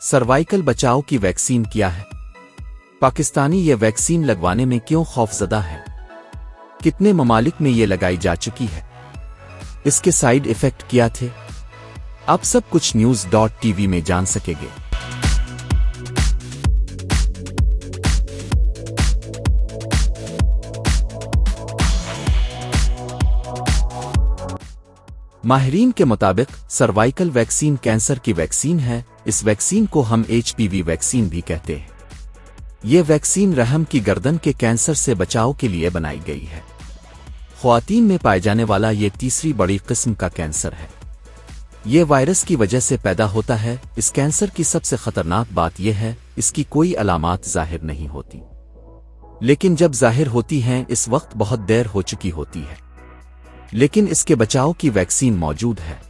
Cervical बचाव की vaccine क्या है? पाकिस्तानी ये वैक्सीन लगवाने में क्यों खौफजदा है? कितने ममालिक में ये लगाई जा चुकी है? इसके साइड इफेक्ट क्या थे? आप सब कुछ न्यूज़.tv में जान सकेंगे। माहिरीन के मुताबिक सर्वाइकल वैक्सीन कैंसर की वैक्सीन है। इस वैक्सीन को हम HPV वैक्सीन भी कहते हैं। ये वैक्सीन रहम की गर्दन के कैंसर से बचाव के लिए बनाई गई है। ख्वातीन में पाए जाने वाला ये तीसरी बड़ी किस्म का कैंसर है। ये वायरस की वजह से पैदा होता है। इस कैंसर की सबसे खतरनाक बात यह है, इसकी कोई अलामात जाहिर नहीं होती, लेकिन जब जाहिर होती हैं इस वक्त बहुत देर हो चुकी होती है। लेकिन इसके बचाव की वैक्सीन मौजूद है।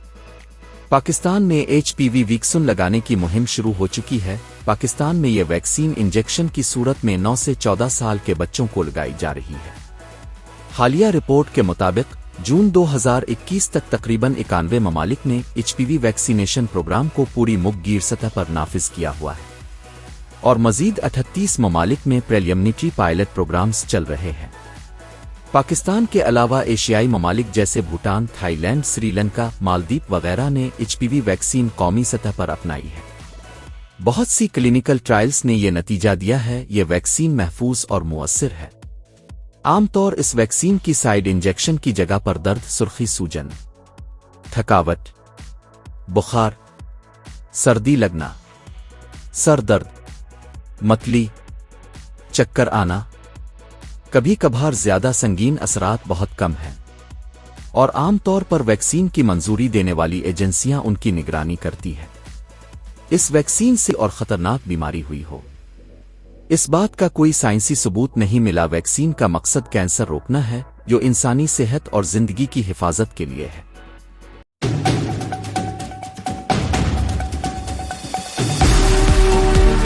पाकिस्तान में HPV वैक्सीन लगाने की मुहिम शुरू हो चुकी है। पाकिस्तान में यह वैक्सीन इंजेक्शन की सूरत में 9 से 14 साल के बच्चों को लगाई जा रही है। हालिया रिपोर्ट के मुताबिक जून 2021 तक तकरीबन 91 ममालिक ने HPV वैक्सीनेशन प्रोग्राम को पूरी मुकम्मल सतह पर नाफिज किया हुआ है और मजीद 38 ममालिक में प्रीलिमिनरी पायलट प्रोग्राम्स चल रहे हैं। पाकिस्तान के अलावा एशियाई ममालिक जैसे भूटान, थाईलैंड, श्रीलंका, मालदीव वगैरह ने HPV वैक्सीन कौमी सतह पर अपनाई है। बहुत सी क्लिनिकल ट्रायल्स ने यह नतीजा दिया है, ये वैक्सीन महफूज और मुअस्सिर है। आमतौर इस वैक्सीन की साइड इंजेक्शन की जगह पर दर्द, सुर्खी, सूजन, थकावट, बुखार, सर्दी लगना, सर दर्द, मतली, चक्कर आना, कभी कभार ज्यादा संगीन असरात बहुत कम हैं और आमतौर पर वैक्सीन की मंजूरी देने वाली एजेंसियां उनकी निगरानी करती है। इस वैक्सीन से और खतरनाक बीमारी हुई हो, इस बात का कोई साइंसी सबूत नहीं मिला। वैक्सीन का मकसद कैंसर रोकना है, जो इंसानी सेहत और जिंदगी की हिफाजत के लिए है।